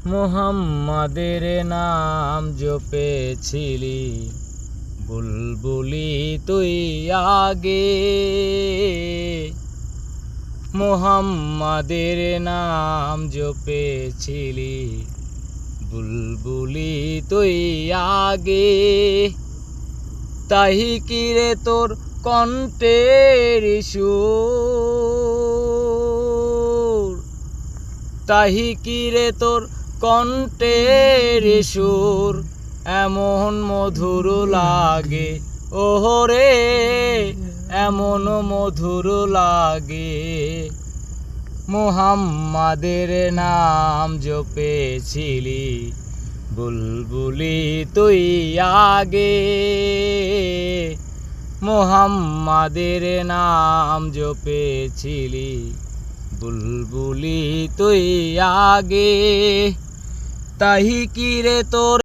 মুহাম্মাদের নাম জপেছিলি বুলবুলি তুই আগে। মুহাম্মাদের নাম জপেছিলি বুলবুলি তুই আগে। তাই কি রে তোর কণ্ঠের সুর, তাই কি রে তোর কণ্ঠের সুর এমন মধুর লাগে ওহরে, এমন মধুর লাগে। মুহাম্মাদের নাম জপেছিলি বুলবুলি তুই আগে। মুহাম্মাদের নাম জপেছিলি বুলবুলি তুই আগে। তাই কি রে তোর